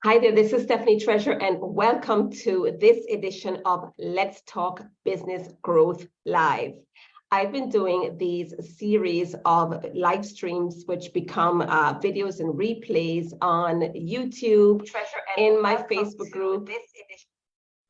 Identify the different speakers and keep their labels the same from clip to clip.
Speaker 1: Hi there, this is Stephanie Treasure, and welcome to this edition of Let's Talk Business Growth Live. I've been doing these series of live streams, which become videos and replays on YouTube, in my Facebook group,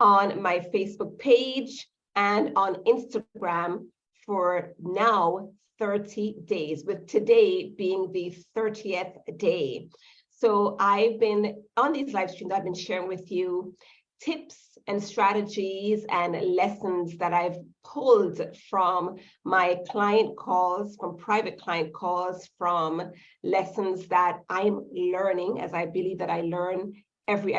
Speaker 1: on my Facebook page, and on Instagram for now 30 days, with today being the 30th day. So I've been on these live streams, I've been sharing with you tips and strategies and lessons that I've pulled from my client calls, from private client calls, from lessons that I'm learning, as I believe that I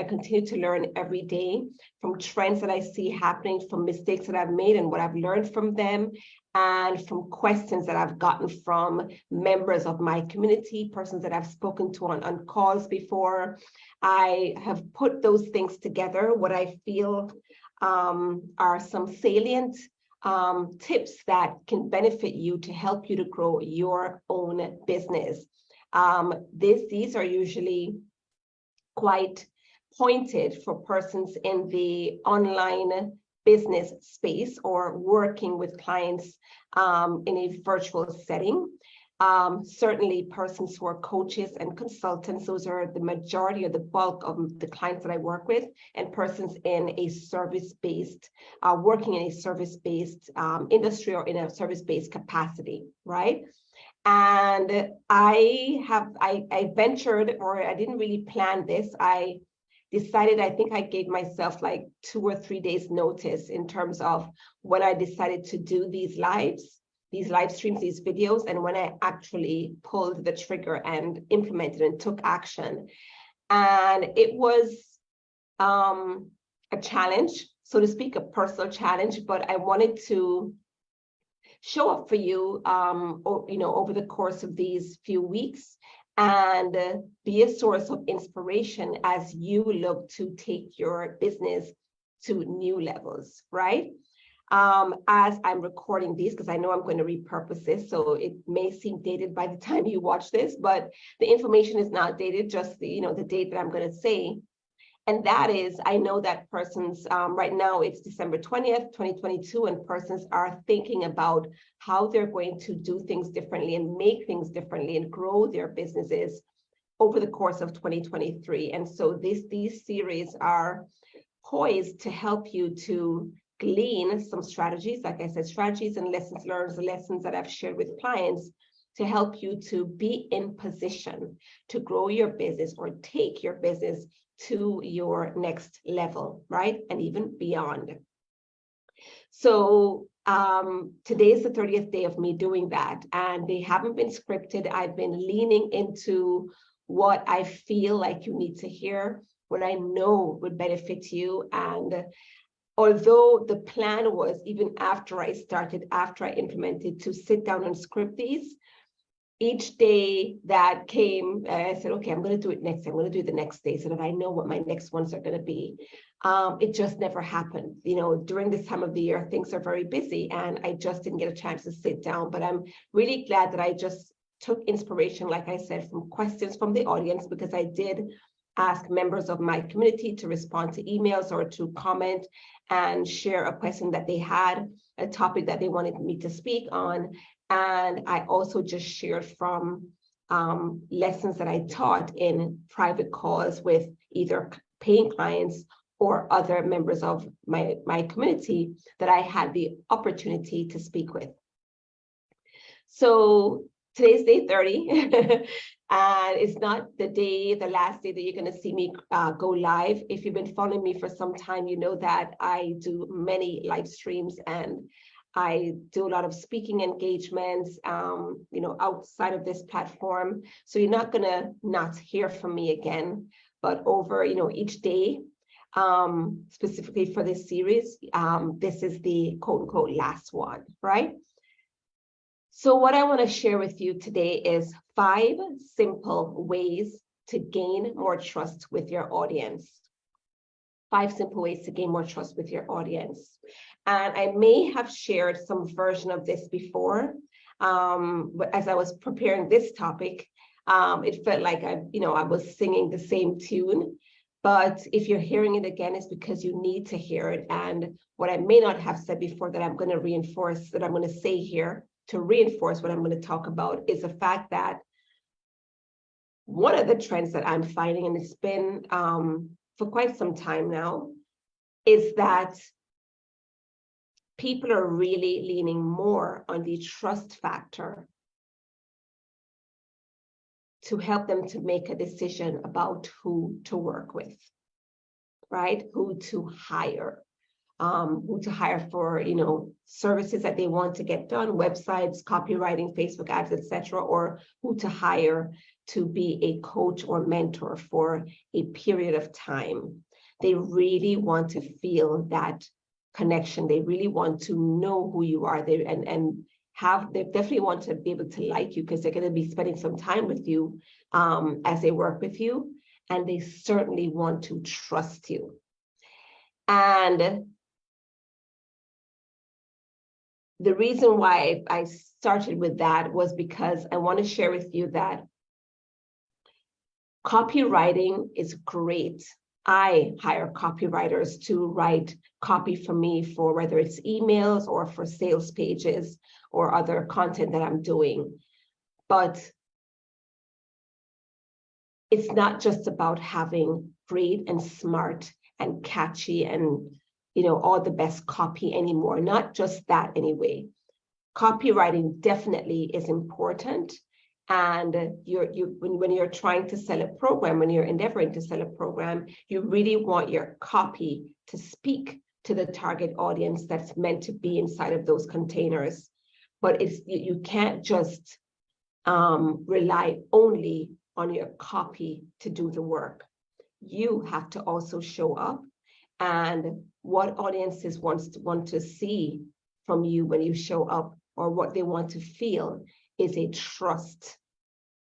Speaker 1: continue to learn every day, from trends that I see happening, from mistakes that I've made and what I've learned from them, and from questions that I've gotten from members of my community, persons that I've spoken to on calls before. I have put those things together, what I feel are some salient tips that can benefit you to help you to grow your own business. These are usually quite pointed for persons in the online business space or working with clients in a virtual setting. Certainly persons who are coaches and consultants, those are the majority or the bulk of the clients that I work with, and persons in a service-based, working in a service-based industry or in a service-based capacity, right? And I ventured, or I didn't really plan this. I decided, I think I gave myself like 2 or 3 days notice in terms of when I decided to do these live streams, these videos, and when I actually pulled the trigger and implemented and took action. And it was a challenge, so to speak, a personal challenge, but I wanted to show up for you, over the course of these few weeks, and be a source of inspiration as you look to take your business to new levels, right? As I'm recording these, because I know I'm going to repurpose this, so it may seem dated by the time you watch this, but the information is not dated, just the date that I'm going to say. And that is, I know that persons, right now it's December 20th, 2022, and persons are thinking about how they're going to do things differently and make things differently and grow their businesses over the course of 2023. And so these series are poised to help you to glean some strategies, like I said, strategies and lessons learned, the lessons that I've shared with clients, to help you to be in position to grow your business or take your business to your next level, right? And even beyond. So today is the 30th day of me doing that, and they haven't been scripted. I've been leaning into what I feel like you need to hear, what I know would benefit you. And although the plan was, even after I implemented, to sit down and script these, each day that came, I said, okay, I'm going to do it next. I'm going to do it the next day so that I know what my next ones are going to be. It just never happened. During this time of the year, things are very busy, and I just didn't get a chance to sit down. But I'm really glad that I just took inspiration, like I said, from questions from the audience, because I did ask members of my community to respond to emails or to comment and share a question that they had, a topic that they wanted me to speak on. And I also just shared from lessons that I taught in private calls with either paying clients or other members of my community that I had the opportunity to speak with. So today's day 30, and it's not the last day that you're going to see me go live. If you've been following me for some time, you know that I do many live streams and I do a lot of speaking engagements, outside of this platform. So you're not going to not hear from me again, but over, each day, specifically for this series, this is the quote unquote last one, right? So what I want to share with you today is 5 simple ways to gain more trust with your audience. 5 simple ways to gain more trust with your audience. And I may have shared some version of this before, but as I was preparing this topic, it felt like I was singing the same tune. But if you're hearing it again, it's because you need to hear it. And what I may not have said before that I'm going to reinforce, that I'm going to say here to reinforce what I'm going to talk about, is the fact that one of the trends that I'm finding, and it's been for quite some time now, is that people are really leaning more on the trust factor to help them to make a decision about who to work with, right? Who to hire for, services that they want to get done, websites, copywriting, Facebook ads, etc., or who to hire to be a coach or mentor for a period of time. They really want to feel that connection. They really want to know who you are there, and they definitely want to be able to like you, because they're going to be spending some time with you as they work with you, and they certainly want to trust you. And the reason why I started with that was because I want to share with you that copywriting is great. I hire copywriters to write copy for me, for whether it's emails or for sales pages or other content that I'm doing. But it's not just about having great and smart and catchy and all the best copy anymore. Not just that anyway. Copywriting definitely is important. And when you're trying to sell a program, when you're endeavoring to sell a program, you really want your copy to speak to the target audience that's meant to be inside of those containers. But you can't just rely only on your copy to do the work. You have to also show up, and what audiences want to see from you when you show up, or what they want to feel, is a trust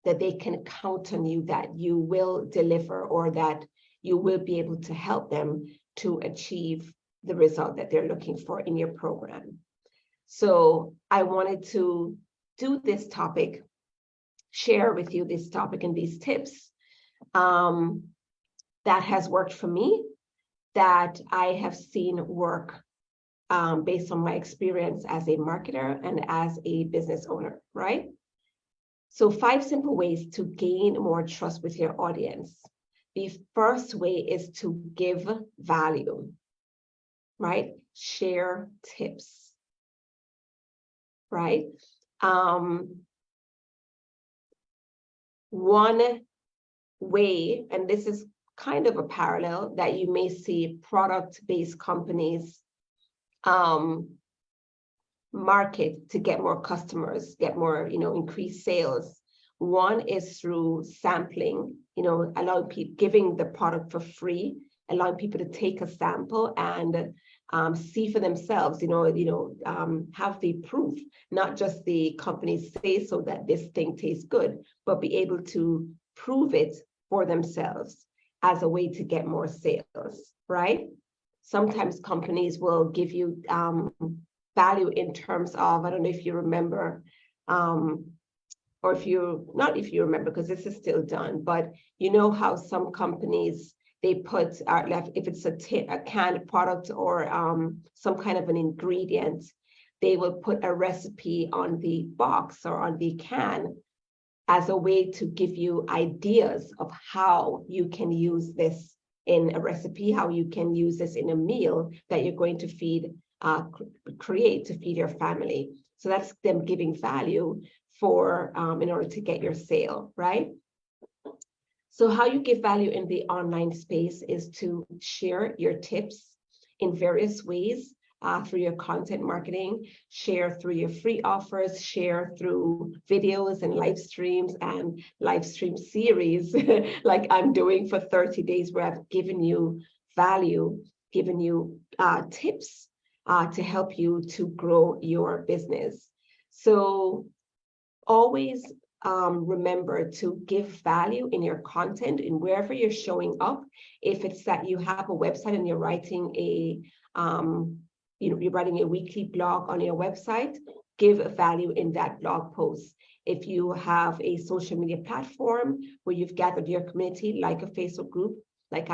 Speaker 1: that they can count on you, that you will deliver, or that you will be able to help them to achieve the result that they're looking for in your program. So I wanted to do this topic, share with you this topic and these tips that has worked for me, that I have seen work based on my experience as a marketer and as a business owner, right? So 5 simple ways to gain more trust with your audience. The first way is to give value, right? Share tips, right? One way, and this is kind of a parallel that you may see product-based companies market to get more customers, get more, increased sales. One is through sampling, allowing people, giving the product for free, allowing people to take a sample and see for themselves, have the proof, not just the companies say so that this thing tastes good, but be able to prove it for themselves as a way to get more sales, right? Sometimes companies will give you value in terms of, I don't know if you remember, or if you remember, because this is still done, but you know how some companies, they put, if it's a canned product or some kind of an ingredient, they will put a recipe on the box or on the can as a way to give you ideas of how you can use this in a recipe, how you can use this in a meal that you're going to create to feed your family. So that's them giving value for in order to get your sale, right? So how you give value in the online space is to share your tips in various ways through your content marketing, share through your free offers, share through videos and live streams and live stream series like I'm doing for 30 days, where I've given you value, given you tips to help you to grow your business. So always remember to give value in your content, in wherever you're showing up. If it's that you have a website and you're writing you're writing a weekly blog on your website, give value in that blog post. If you have a social media platform where you've gathered your community, like a Facebook group, like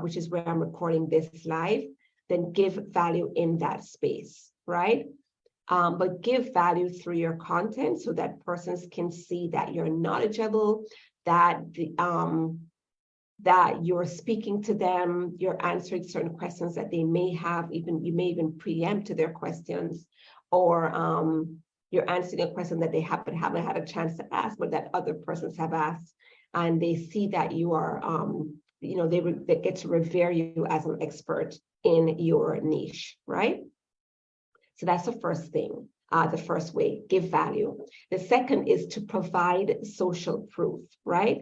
Speaker 1: which is where I'm recording this live, then give value in that space, right? But give value through your content so that persons can see that you're knowledgeable, that that you're speaking to them, you're answering certain questions that they may have, you may even preempt to their questions, or you're answering a question that they haven't had a chance to ask, but that other persons have asked, and they see that you are, they get to revere you as an expert in your niche, right? So that's the first thing, the first way, give value. The second is to provide social proof, right?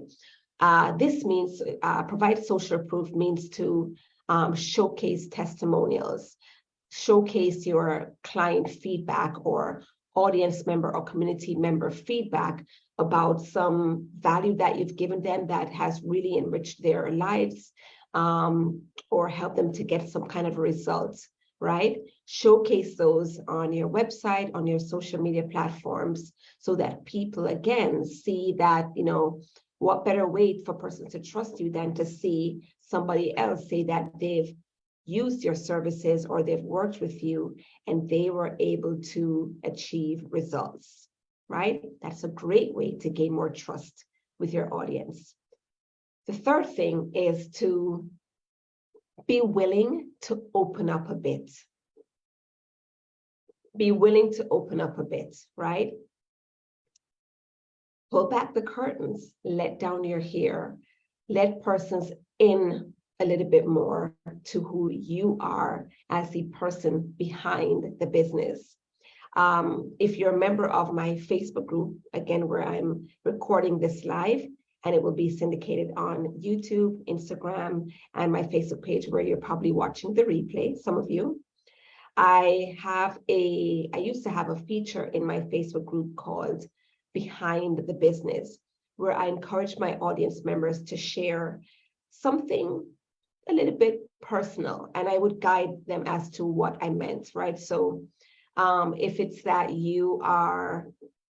Speaker 1: This means provide social proof means to showcase testimonials, showcase your client feedback or audience member or community member feedback about some value that you've given them that has really enriched their lives, or help them to get some kind of results, right? Showcase those on your website, on your social media platforms, so that people, again, see that, what better way for persons to trust you than to see somebody else say that they've used your services or they've worked with you and they were able to achieve results, right? That's a great way to gain more trust with your audience. The third thing is to be willing to open up a bit. Be willing to open up a bit, right? Pull back the curtains, let down your hair, let persons in a little bit more to who you are as the person behind the business. If you're a member of my Facebook group, again, where I'm recording this live, and it will be syndicated on YouTube, Instagram, and my Facebook page, where you're probably watching the replay, some of you. I used to have a feature in my Facebook group called Behind the Business, where I encourage my audience members to share something a little bit personal, and I would guide them as to what I meant, right? So if it's that you are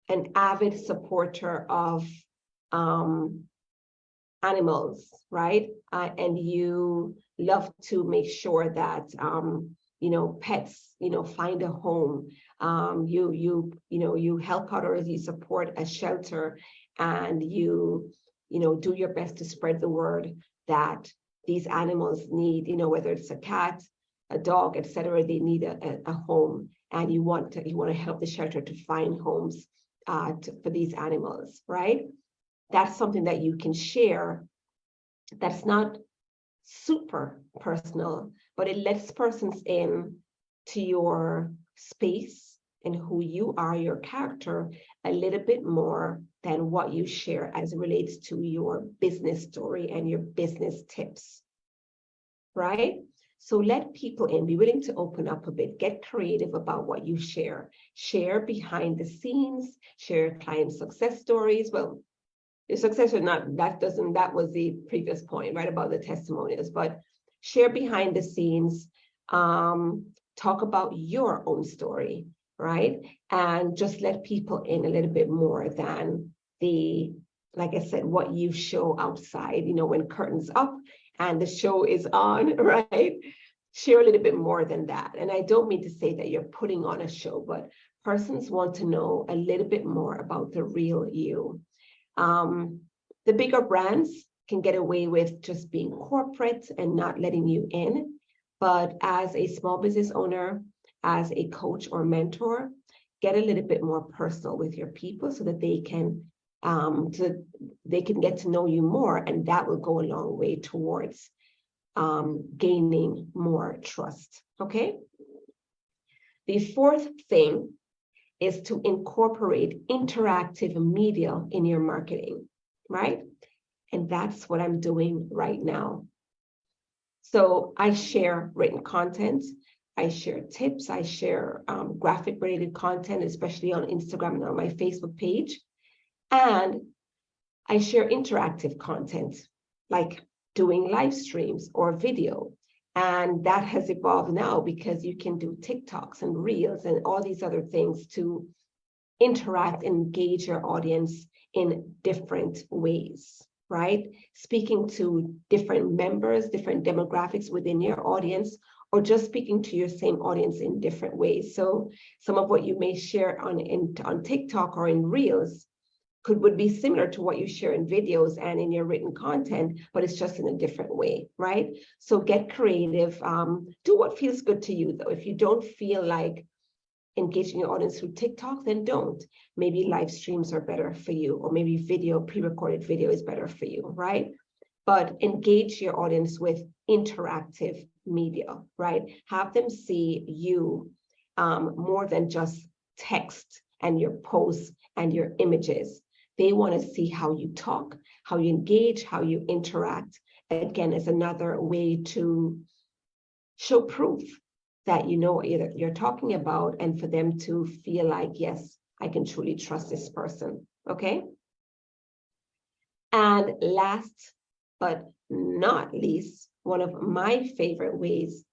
Speaker 1: an avid supporter of animals, right? And you love to make sure that pets, find a home. You help others, you support a shelter, and you do your best to spread the word that these animals need, whether it's a cat, a dog, etc. They need a home, and you want to help the shelter to find homes for these animals, right? That's something that you can share. That's not super personal, but it lets persons in to your space and who you are, your character, a little bit more than what you share as it relates to your business story and your business tips, right? So let people in, be willing to open up a bit, get creative about what you share. Share behind the scenes, share client success stories. Well, the success or not, that was the previous point, right, about the testimonials, but share behind the scenes, talk about your own story, right? And just let people in a little bit more than like I said, what you show outside, when curtains up and the show is on, right? Share a little bit more than that. And I don't mean to say that you're putting on a show, but persons want to know a little bit more about the real you. The bigger brands can get away with just being corporate and not letting you in. But as a small business owner, as a coach or mentor, get a little bit more personal with your people so that they can get to know you more, and that will go a long way towards gaining more trust. Okay. The fourth thing is to incorporate interactive media in your marketing, right? And that's what I'm doing right now. So I share written content, I share tips, I share graphic related content, especially on Instagram and on my Facebook page. And I share interactive content, like doing live streams or video. And that has evolved now because you can do TikToks and Reels and all these other things to interact and engage your audience in different ways, right? Speaking to different members, different demographics within your audience, or just speaking to your same audience in different ways. So some of what you may share on TikTok or in Reels would be similar to what you share in videos and in your written content, but it's just in a different way, right? So get creative. Do what feels good to you, though. If you don't feel like engaging your audience through TikTok, then don't. Maybe live streams are better for you, or maybe video, pre-recorded video is better for you, right? But engage your audience with interactive media, right? Have them see you more than just text and your posts and your images. They want to see how you talk, how you engage, how you interact. Again, is another way to show proof that you know what you're talking about, and for them to feel like, yes, I can truly trust this person, okay? And last but not least, one of my favorite ways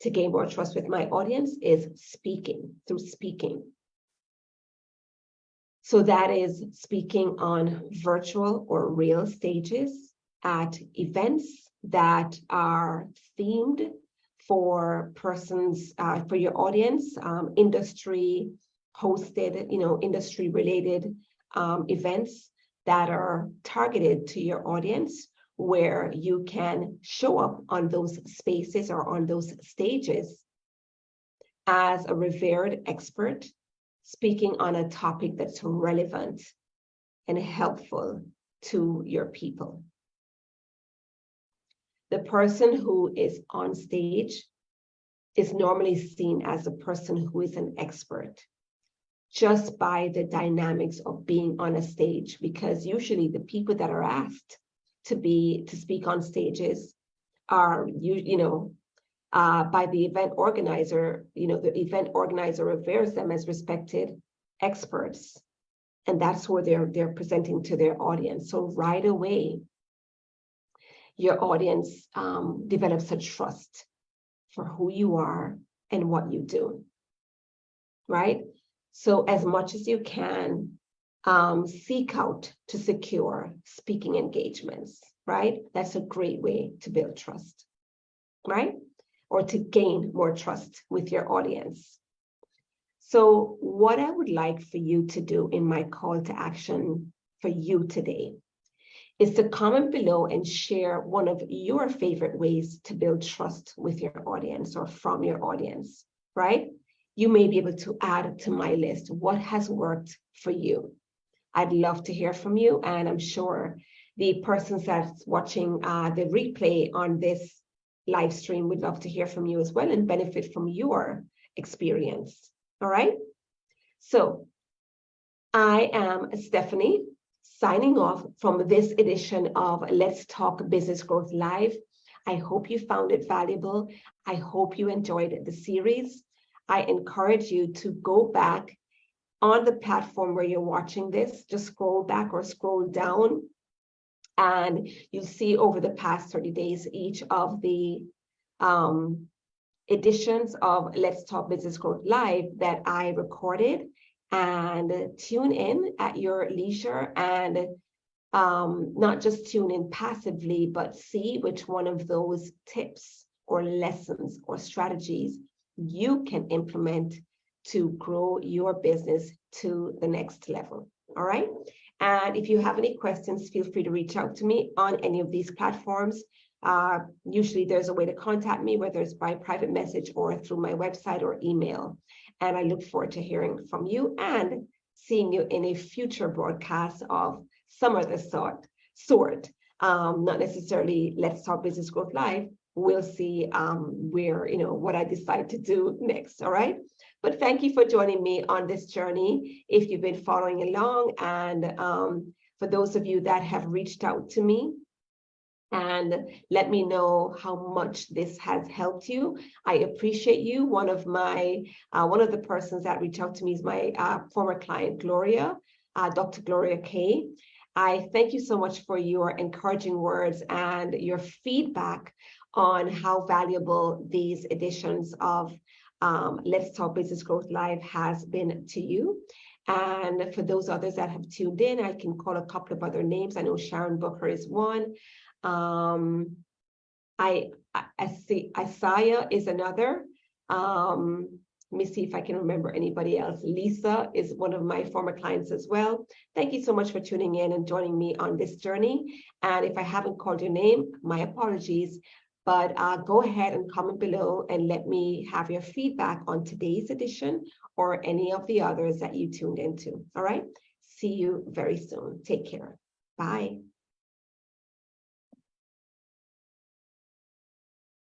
Speaker 1: to gain more trust with my audience is through speaking. So that is speaking on virtual or real stages at events that are themed for persons, for your audience, industry hosted, industry related events that are targeted to your audience, where you can show up on those spaces or on those stages as a revered expert, speaking on a topic that's relevant and helpful to your people. The person who is on stage is normally seen as a person who is an expert, just by the dynamics of being on a stage, because usually the people that are asked to speak on stages are by the event organizer. The event organizer reveres them as respected experts, and that's where they're presenting to their audience. So right away, your audience develops a trust for who you are and what you do, right? So as much as you can, seek out to secure speaking engagements, right? That's a great way to build trust, right? Or to gain more trust with your audience. So what I would like for you to do in my call to action for you today is to comment below and share one of your favorite ways to build trust with your audience or from your audience, right? You may be able to add to my list what has worked for you. I'd love to hear from you, and I'm sure the persons that's watching the replay on this live stream would love to hear from you as well and benefit from your experience. All right? So I am Stephanie, signing off from this edition of Let's Talk Business Growth Live. I hope you found it valuable. I hope you enjoyed the series. I encourage you to go back on the platform where you're watching this. Just scroll back or scroll down, and you'll see over the past 30 days each of the editions of Let's Talk Business Growth Live that I recorded, and tune in at your leisure, and not just tune in passively, but see which one of those tips or lessons or strategies you can implement to grow your business to the next level. All right. And if you have any questions, feel free to reach out to me on any of these platforms. Usually there's a way to contact me, whether it's by private message or through my website or email. And I look forward to hearing from you and seeing you in a future broadcast of some other sort. Not necessarily Let's Talk Business Growth Live. We'll see what I decide to do next. All right. But thank you for joining me on this journey, if you've been following along, and for those of you that have reached out to me and let me know how much this has helped you. I appreciate you. One of the persons that reached out to me is my former client, Gloria, Dr. Gloria K. I thank you so much for your encouraging words and your feedback on how valuable these editions of Let's Talk Business Growth Live has been to you. And for those others that have tuned in, I can call a couple of other names. I know Sharon Booker is one. I see Isaiah is another. Let me see if I can remember anybody else. Lisa is one of my former clients as well. Thank you so much for tuning in and joining me on this journey. And if I haven't called your name, my apologies. But go ahead and comment below and let me have your feedback on today's edition or any of the others that you tuned into. All right. See you very soon. Take care. Bye.